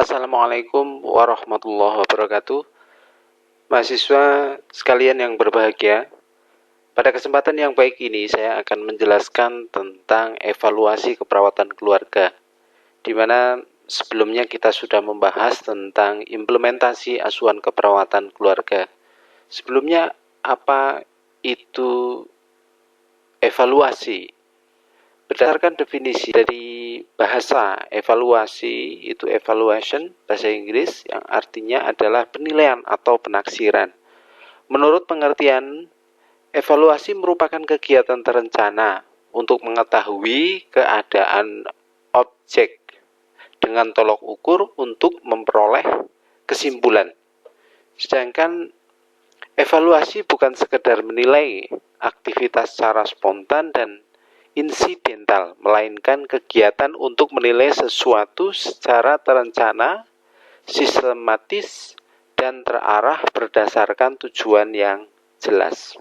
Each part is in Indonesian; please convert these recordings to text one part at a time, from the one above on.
Assalamualaikum warahmatullahi wabarakatuh. Mahasiswa sekalian yang berbahagia, pada kesempatan yang baik ini saya akan menjelaskan tentang evaluasi keperawatan keluarga, di mana sebelumnya kita sudah membahas tentang implementasi asuhan keperawatan keluarga. Sebelumnya, apa itu evaluasi? Berdasarkan definisi dari bahasa evaluasi, itu evaluation, bahasa Inggris, yang artinya adalah penilaian atau penaksiran. Menurut pengertian, evaluasi merupakan kegiatan terencana untuk mengetahui keadaan objek dengan tolok ukur untuk memperoleh kesimpulan. Sedangkan evaluasi bukan sekedar menilai aktivitas secara spontan dan insidental, melainkan kegiatan untuk menilai sesuatu secara terencana, sistematis, dan terarah berdasarkan tujuan yang jelas.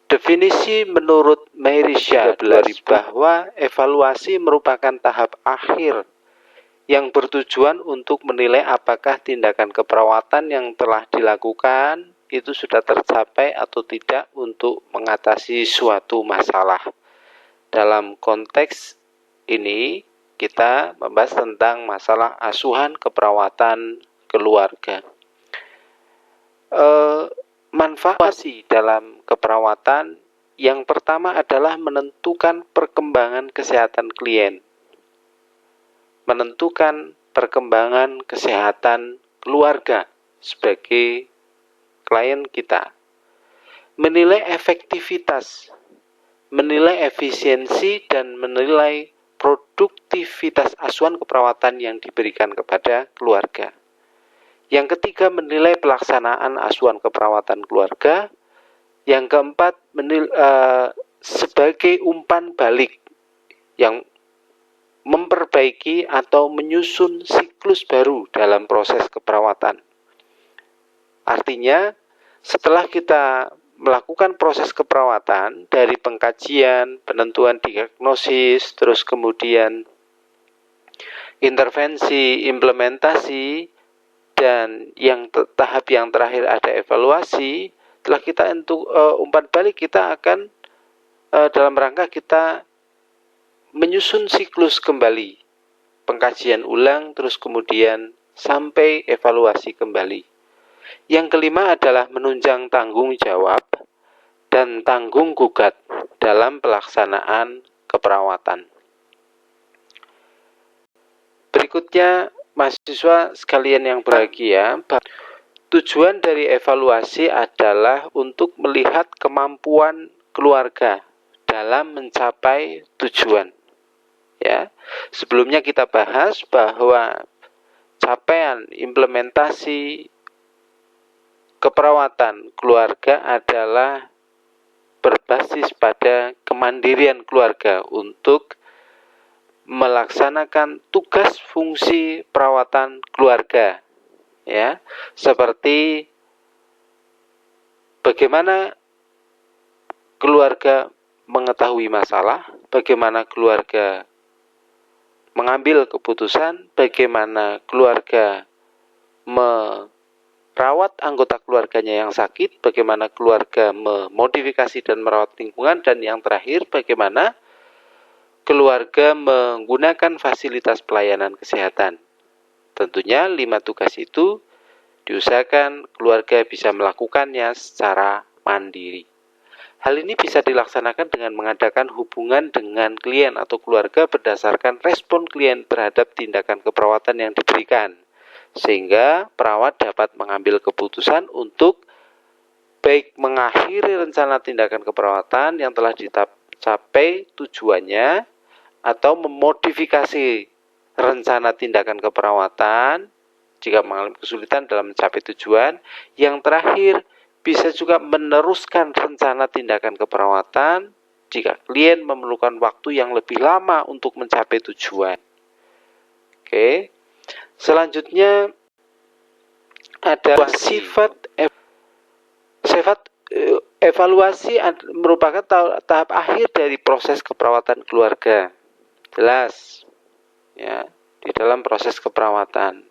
Definisi menurut Merisha bahwa evaluasi merupakan tahap akhir yang bertujuan untuk menilai apakah tindakan keperawatan yang telah dilakukan itu sudah tercapai atau tidak untuk mengatasi suatu masalah. Dalam konteks ini, kita membahas tentang masalah asuhan keperawatan keluarga. Manfaat dalam keperawatan yang pertama adalah menentukan perkembangan kesehatan klien. Menentukan perkembangan kesehatan keluarga sebagai klien kita, menilai efektivitas, menilai efisiensi, dan menilai produktivitas asuhan keperawatan yang diberikan kepada keluarga. Yang ketiga, menilai pelaksanaan asuhan keperawatan keluarga. Yang keempat, sebagai umpan balik yang memperbaiki atau menyusun siklus baru dalam proses keperawatan. Artinya, setelah kita melakukan proses keperawatan dari pengkajian, penentuan diagnosis, terus kemudian intervensi, implementasi, dan tahap yang terakhir ada evaluasi. Setelah kita umpan balik, kita akan dalam rangka kita menyusun siklus kembali, pengkajian ulang, terus kemudian sampai evaluasi kembali. Yang kelima adalah menunjang tanggung jawab dan tanggung gugat dalam pelaksanaan keperawatan. Berikutnya, mahasiswa sekalian yang berbahagia, tujuan dari evaluasi adalah untuk melihat kemampuan keluarga dalam mencapai tujuan. Ya, sebelumnya kita bahas bahwa capaian implementasi keperawatan keluarga adalah berbasis pada kemandirian keluarga untuk melaksanakan tugas fungsi perawatan keluarga, ya, seperti bagaimana keluarga mengetahui masalah, bagaimana keluarga mengambil keputusan, bagaimana keluarga merawat anggota keluarganya yang sakit, bagaimana keluarga memodifikasi dan merawat lingkungan, dan yang terakhir bagaimana keluarga menggunakan fasilitas pelayanan kesehatan. Tentunya 5 tugas itu diusahakan keluarga bisa melakukannya secara mandiri. Hal ini bisa dilaksanakan dengan mengadakan hubungan dengan klien atau keluarga berdasarkan respon klien terhadap tindakan keperawatan yang diberikan, sehingga perawat dapat mengambil keputusan untuk baik mengakhiri rencana tindakan keperawatan yang telah dicapai tujuannya atau memodifikasi rencana tindakan keperawatan jika mengalami kesulitan dalam mencapai tujuan. Yang terakhir, bisa juga meneruskan rencana tindakan keperawatan jika klien memerlukan waktu yang lebih lama untuk mencapai tujuan. Oke. Selanjutnya ada sifat evaluasi merupakan tahap akhir dari proses keperawatan keluarga. Jelas. Ya. di dalam proses keperawatan.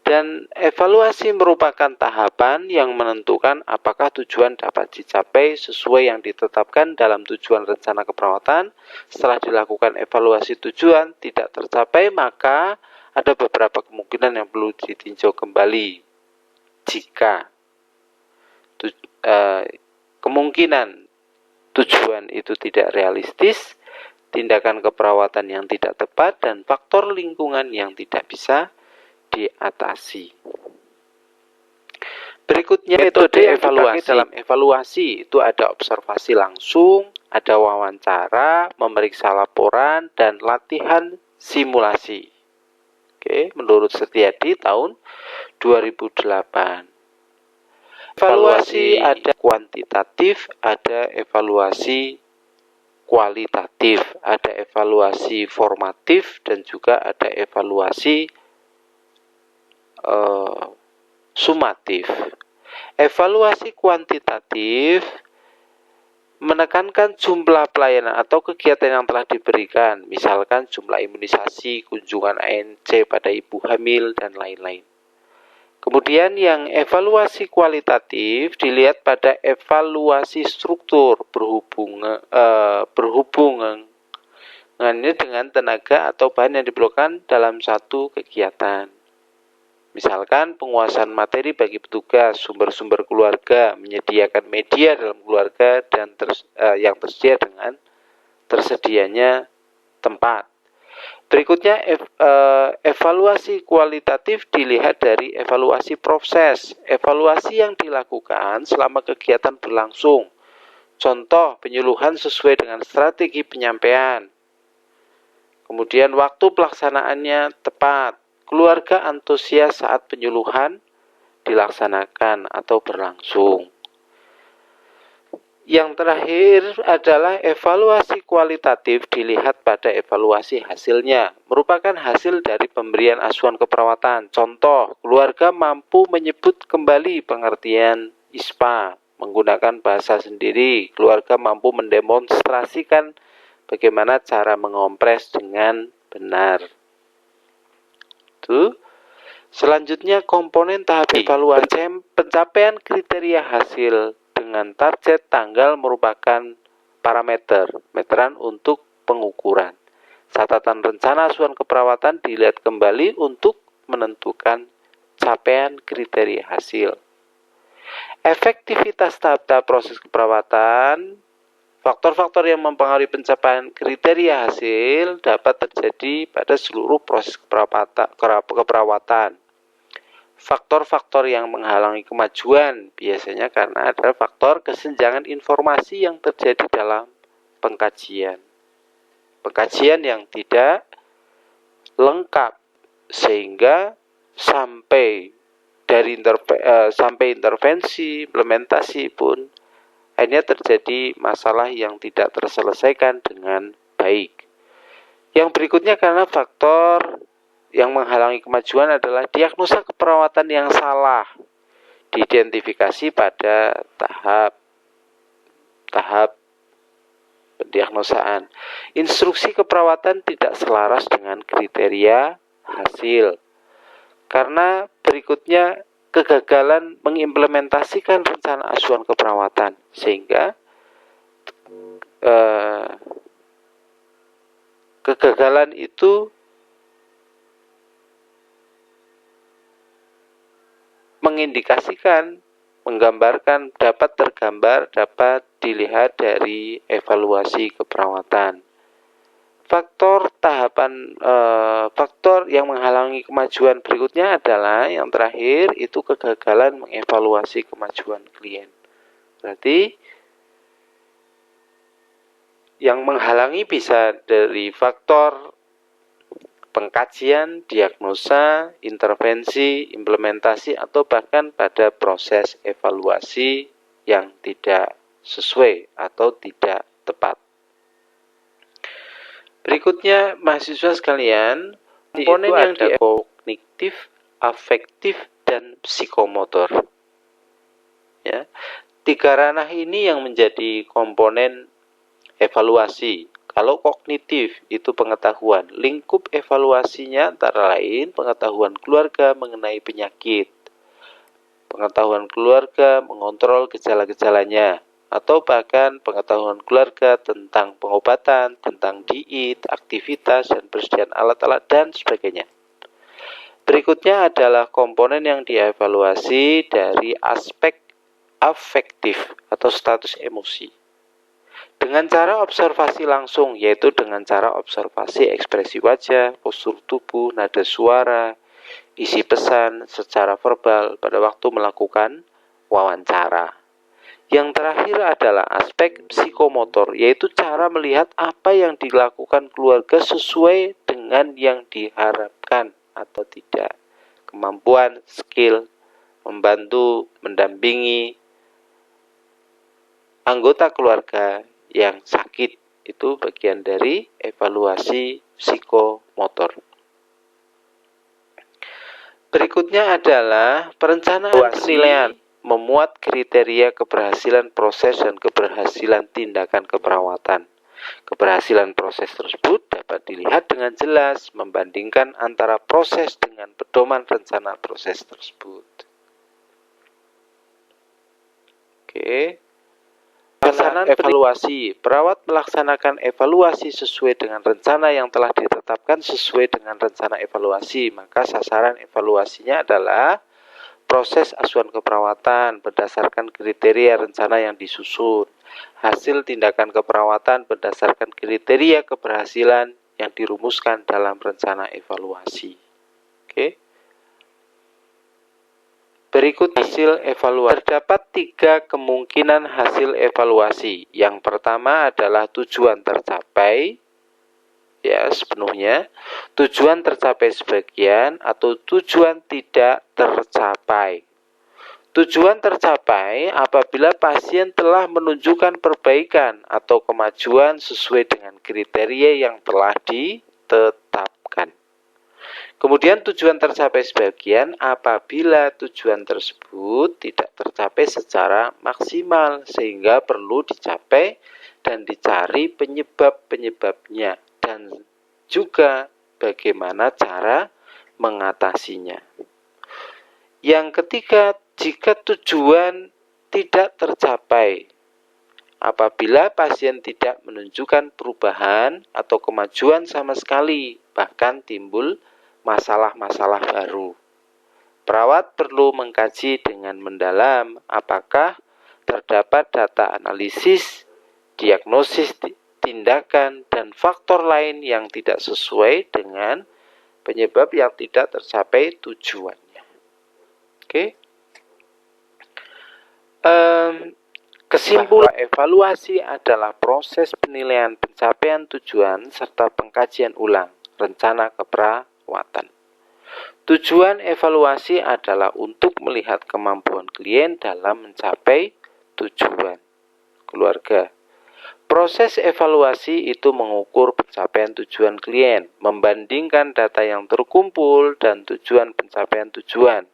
Dan evaluasi merupakan tahapan yang menentukan apakah tujuan dapat dicapai sesuai yang ditetapkan dalam tujuan rencana keperawatan. Setelah dilakukan evaluasi tujuan tidak tercapai, maka ada beberapa kemungkinan yang perlu ditinjau kembali. Jika kemungkinan tujuan itu tidak realistis, tindakan keperawatan yang tidak tepat, dan faktor lingkungan yang tidak bisa diatasi. Berikutnya metode evaluasi. Dalam evaluasi itu ada observasi langsung, ada wawancara, memeriksa laporan, dan latihan simulasi. Oke, menurut Setiadi tahun 2008. Evaluasi ada kuantitatif, ada evaluasi kualitatif, ada evaluasi formatif, dan juga ada evaluasi sumatif. Evaluasi kuantitatif menekankan jumlah pelayanan atau kegiatan yang telah diberikan, misalkan jumlah imunisasi, kunjungan ANC pada ibu hamil, dan lain-lain. Kemudian yang evaluasi kualitatif dilihat pada evaluasi struktur berhubungannya dengan tenaga atau bahan yang diperlukan dalam satu kegiatan. Misalkan penguasaan materi bagi petugas, sumber-sumber keluarga, menyediakan media dalam keluarga, dan yang tersedia dengan tersedianya tempat. Berikutnya evaluasi kualitatif dilihat dari evaluasi proses, evaluasi yang dilakukan selama kegiatan berlangsung. Contoh, penyuluhan sesuai dengan strategi penyampaian. Kemudian waktu pelaksanaannya tepat. Keluarga antusias saat penyuluhan dilaksanakan atau berlangsung. Yang terakhir adalah evaluasi kualitatif dilihat pada evaluasi hasilnya. Merupakan hasil dari pemberian asuhan keperawatan. Contoh, keluarga mampu menyebut kembali pengertian ISPA menggunakan bahasa sendiri. Keluarga mampu mendemonstrasikan bagaimana cara mengompres dengan benar. Selanjutnya komponen tahap evaluasi. Pencapaian kriteria hasil dengan target tanggal merupakan meteran untuk pengukuran. Catatan rencana asuhan keperawatan dilihat kembali untuk menentukan capaian kriteria hasil. Efektivitas tahap-tahap proses keperawatan. Faktor-faktor yang mempengaruhi pencapaian kriteria hasil dapat terjadi pada seluruh proses keperawatan. Faktor-faktor yang menghalangi kemajuan biasanya karena ada faktor kesenjangan informasi yang terjadi dalam pengkajian. Pengkajian yang tidak lengkap sehingga sampai intervensi, implementasi pun akhirnya terjadi masalah yang tidak terselesaikan dengan baik. Yang berikutnya karena faktor yang menghalangi kemajuan adalah diagnosa keperawatan yang salah, diidentifikasi pada tahap pendiagnosaan. Instruksi keperawatan tidak selaras dengan kriteria hasil. Karena berikutnya kegagalan mengimplementasikan rencana asuhan keperawatan sehingga kegagalan itu mengindikasikan, menggambarkan, dapat dilihat dari evaluasi keperawatan. Faktor yang menghalangi kemajuan berikutnya adalah yang terakhir itu kegagalan mengevaluasi kemajuan klien. Berarti yang menghalangi bisa dari faktor pengkajian, diagnosa, intervensi, implementasi, atau bahkan pada proses evaluasi yang tidak sesuai atau tidak tepat. Berikutnya, mahasiswa sekalian, komponen yang ada kognitif, afektif, dan psikomotor. Ya, 3 ranah ini yang menjadi komponen evaluasi Kalau kognitif itu pengetahuan, lingkup evaluasinya antara lain pengetahuan keluarga mengenai penyakit, pengetahuan keluarga mengontrol gejala-gejalanya, atau bahkan pengetahuan keluarga tentang pengobatan, tentang diet, aktivitas, dan persediaan alat-alat, dan sebagainya. Berikutnya adalah komponen yang dievaluasi dari aspek afektif atau status emosi. Dengan cara observasi langsung, yaitu dengan cara observasi ekspresi wajah, postur tubuh, nada suara, isi pesan secara verbal pada waktu melakukan wawancara. Yang terakhir adalah aspek psikomotor, yaitu cara melihat apa yang dilakukan keluarga sesuai dengan yang diharapkan atau tidak. Kemampuan, skill, membantu, mendampingi anggota keluarga yang sakit, itu bagian dari evaluasi psikomotor. Berikutnya adalah perencanaan penilaian, memuat kriteria keberhasilan proses dan keberhasilan tindakan keperawatan. Keberhasilan proses tersebut dapat dilihat dengan jelas membandingkan antara proses dengan pedoman rencana proses tersebut. Oke. Pelaksanaan evaluasi. Perawat melaksanakan evaluasi sesuai dengan rencana yang telah ditetapkan sesuai dengan rencana evaluasi. Maka sasaran evaluasinya adalah proses asuhan keperawatan berdasarkan kriteria rencana yang disusun. Hasil tindakan keperawatan berdasarkan kriteria keberhasilan yang dirumuskan dalam rencana evaluasi. Oke. Berikut hasil evaluasi. Terdapat 3 kemungkinan hasil evaluasi. Yang pertama adalah tujuan tercapai, ya sepenuhnya, tujuan tercapai sebagian, atau tujuan tidak tercapai. Tujuan tercapai apabila pasien telah menunjukkan perbaikan atau kemajuan sesuai dengan kriteria yang telah ditetapkan. Kemudian tujuan tercapai sebagian apabila tujuan tersebut tidak tercapai secara maksimal sehingga perlu dicapai dan dicari penyebab-penyebabnya dan juga bagaimana cara mengatasinya. Yang ketiga, jika tujuan tidak tercapai apabila pasien tidak menunjukkan perubahan atau kemajuan sama sekali, bahkan timbul masalah-masalah baru. Perawat perlu mengkaji dengan mendalam apakah terdapat data analisis, diagnosis, tindakan, dan faktor lain yang tidak sesuai dengan penyebab yang tidak tercapai tujuannya. Oke. Kesimpulan evaluasi adalah proses penilaian pencapaian tujuan serta pengkajian ulang rencana keperawatan. Tujuan evaluasi adalah untuk melihat kemampuan klien dalam mencapai tujuan keluarga. Proses evaluasi itu mengukur pencapaian tujuan klien, membandingkan data yang terkumpul dan tujuan pencapaian tujuan.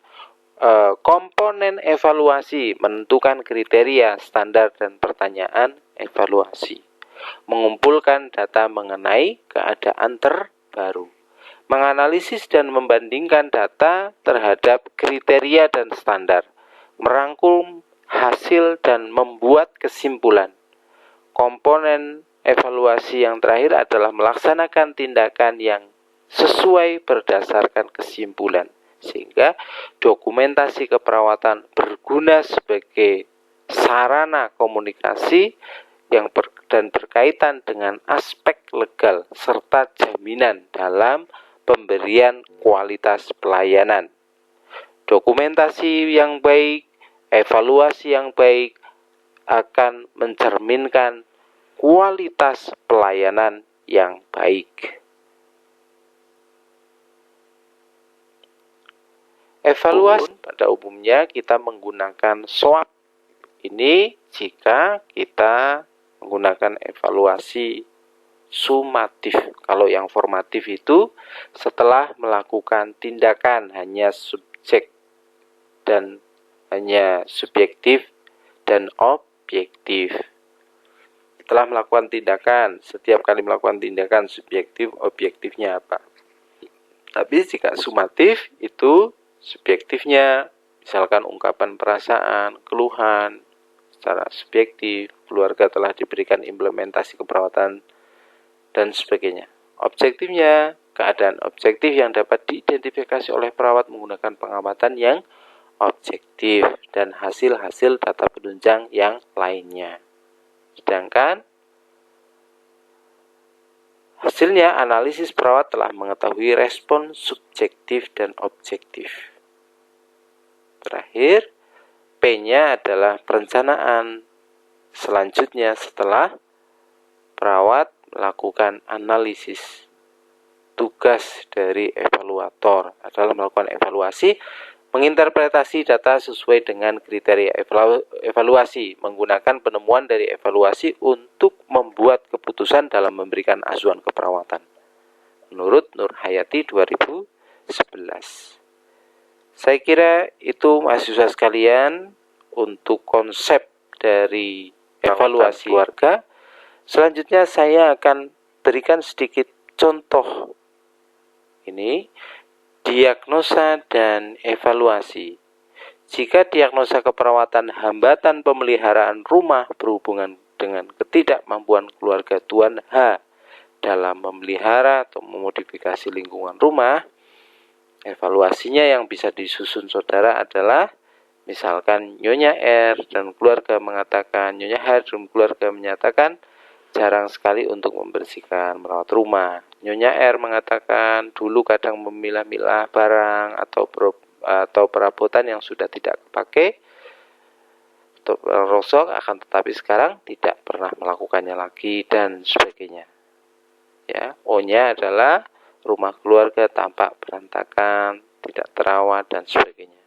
Komponen evaluasi menentukan kriteria, standar, dan pertanyaan evaluasi. Mengumpulkan data mengenai keadaan terbaru. Menganalisis dan membandingkan data terhadap kriteria dan standar. Merangkum hasil dan membuat kesimpulan. Komponen evaluasi yang terakhir adalah melaksanakan tindakan yang sesuai berdasarkan kesimpulan. Sehingga dokumentasi keperawatan berguna sebagai sarana komunikasi yang dan berkaitan dengan aspek legal serta jaminan dalam pemberian kualitas pelayanan. Dokumentasi yang baik, evaluasi yang baik akan mencerminkan kualitas pelayanan yang baik. Evaluasi pada umumnya kita menggunakan SWOT. Ini jika kita menggunakan evaluasi sumatif. Kalau yang formatif itu setelah melakukan tindakan hanya subjektif dan objektif. Setelah melakukan tindakan, setiap kali melakukan tindakan subjektif, objektifnya apa. Tapi jika sumatif itu subjektifnya, misalkan ungkapan perasaan, keluhan, secara subjektif, keluarga telah diberikan implementasi keperawatan, dan sebagainya. Objektifnya, keadaan objektif yang dapat diidentifikasi oleh perawat menggunakan pengamatan yang objektif dan hasil-hasil data penunjang yang lainnya. Sedangkan hasilnya, analisis perawat telah mengetahui respon subjektif dan objektif. Terakhir, P-nya adalah perencanaan. Selanjutnya, setelah perawat melakukan analisis, tugas dari evaluator adalah melakukan evaluasi, menginterpretasi data sesuai dengan kriteria evaluasi, menggunakan penemuan dari evaluasi untuk membuat keputusan dalam memberikan asuhan keperawatan. Menurut Nur Hayati 2011. Saya kira itu mahasiswa sekalian untuk konsep dari evaluasi keluarga. Selanjutnya saya akan berikan sedikit contoh. Ini diagnosa dan evaluasi. Jika diagnosa keperawatan hambatan pemeliharaan rumah berhubungan dengan ketidakmampuan keluarga Tuan H dalam memelihara atau memodifikasi lingkungan rumah, evaluasinya yang bisa disusun saudara adalah misalkan Nyonya R dan keluarga mengatakan, Nyonya H dan keluarga menyatakan jarang sekali untuk membersihkan, merawat rumah. Nyonya R mengatakan dulu kadang memilah-milah barang atau perabotan yang sudah tidak dipakai atau rosok, akan tetapi sekarang tidak pernah melakukannya lagi dan sebagainya. Ya, O-nya adalah rumah keluarga tampak berantakan, tidak terawat dan sebagainya.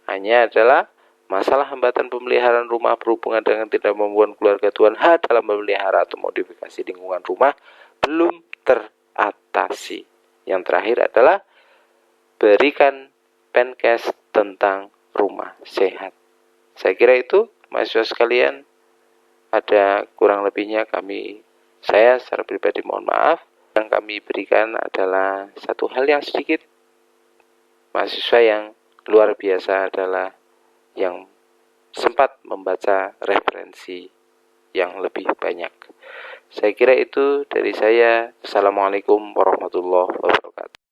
A-nya adalah masalah hambatan pemeliharaan rumah berhubungan dengan tidak membuat keluarga Tuan H dalam memelihara atau modifikasi lingkungan rumah belum teratasi. Yang terakhir adalah berikan penkes tentang rumah sehat. Saya kira itu mahasiswa sekalian, ada kurang lebihnya saya secara pribadi mohon maaf. Yang kami berikan adalah satu hal yang sedikit. Mahasiswa yang luar biasa adalah yang sempat membaca referensi yang lebih banyak. Saya kira itu dari saya. Assalamualaikum warahmatullahi wabarakatuh.